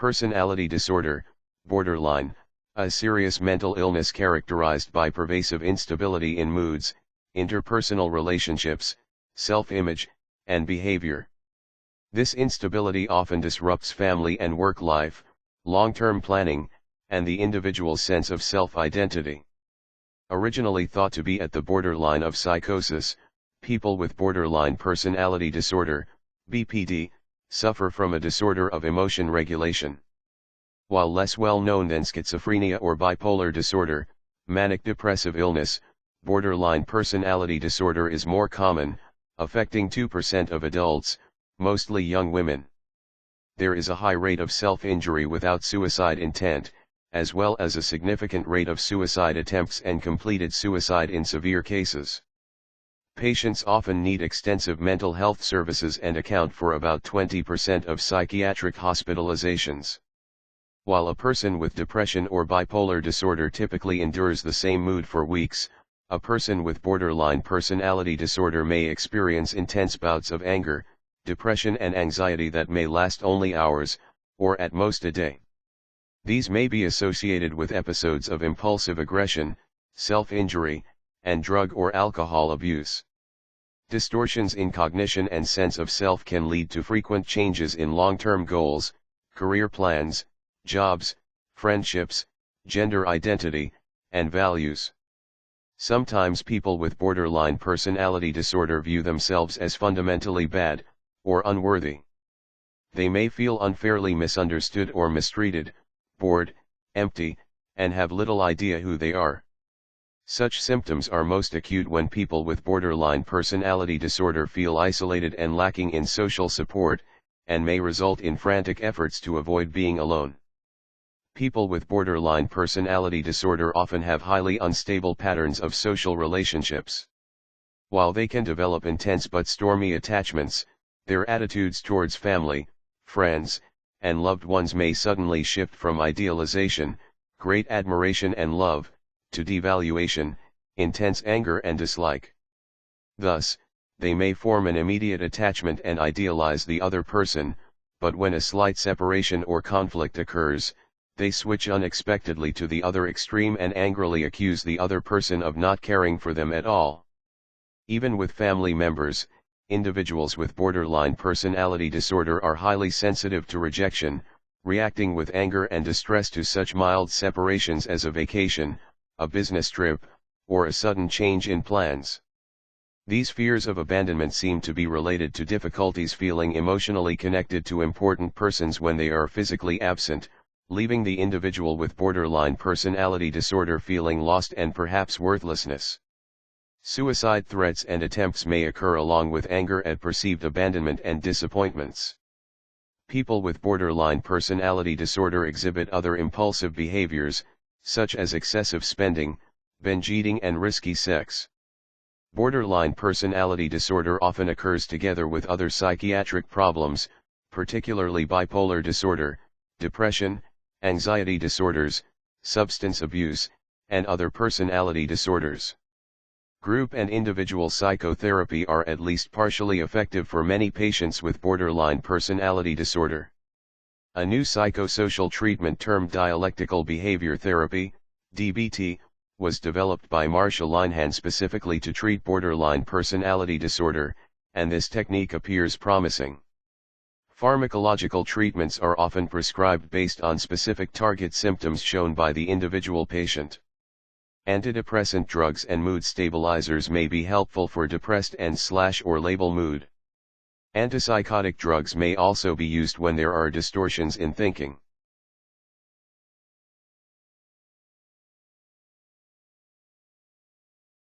Personality disorder, borderline, a serious mental illness characterized by pervasive instability in moods, interpersonal relationships, self-image, and behavior. This instability often disrupts family and work life, long-term planning, and the individual's sense of self-identity. Originally thought to be at the borderline of psychosis, people with borderline personality disorder, BPD, suffer from a disorder of emotion regulation. While less well known than schizophrenia or bipolar disorder, manic depressive illness, borderline personality disorder is more common, affecting 2% of adults, mostly young women. There is a high rate of self-injury without suicide intent, as well as a significant rate of suicide attempts and completed suicide in severe cases. Patients often need extensive mental health services and account for about 20% of psychiatric hospitalizations. While a person with depression or bipolar disorder typically endures the same mood for weeks, a person with borderline personality disorder may experience intense bouts of anger, depression and anxiety that may last only hours, or at most a day. These may be associated with episodes of impulsive aggression, self-injury, and drug or alcohol abuse. Distortions in cognition and sense of self can lead to frequent changes in long-term goals, career plans, jobs, friendships, gender identity, and values. Sometimes people with borderline personality disorder view themselves as fundamentally bad, or unworthy. They may feel unfairly misunderstood or mistreated, bored, empty, and have little idea who they are. Such symptoms are most acute when people with borderline personality disorder feel isolated and lacking in social support, and may result in frantic efforts to avoid being alone. People with borderline personality disorder often have highly unstable patterns of social relationships. While they can develop intense but stormy attachments, their attitudes towards family, friends, and loved ones may suddenly shift from idealization, great admiration and love, to devaluation, intense anger and dislike. Thus, they may form an immediate attachment and idealize the other person, but when a slight separation or conflict occurs, they switch unexpectedly to the other extreme and angrily accuse the other person of not caring for them at all. Even with family members, individuals with borderline personality disorder are highly sensitive to rejection, reacting with anger and distress to such mild separations as a vacation, a business trip, or a sudden change in plans. These fears of abandonment seem to be related to difficulties feeling emotionally connected to important persons when they are physically absent, leaving the individual with borderline personality disorder feeling lost and perhaps worthlessness. Suicide threats and attempts may occur along with anger at perceived abandonment and disappointments. People with borderline personality disorder exhibit other impulsive behaviors, such as excessive spending, binge eating and risky sex. Borderline personality disorder often occurs together with other psychiatric problems, particularly bipolar disorder, depression, anxiety disorders, substance abuse, and other personality disorders. Group and individual psychotherapy are at least partially effective for many patients with borderline personality disorder. A new psychosocial treatment termed dialectical behavior therapy, DBT, was developed by Marsha Linehan specifically to treat borderline personality disorder, and this technique appears promising. Pharmacological treatments are often prescribed based on specific target symptoms shown by the individual patient. Antidepressant drugs and mood stabilizers may be helpful for depressed and/or labile mood. Antipsychotic drugs may also be used when there are distortions in thinking.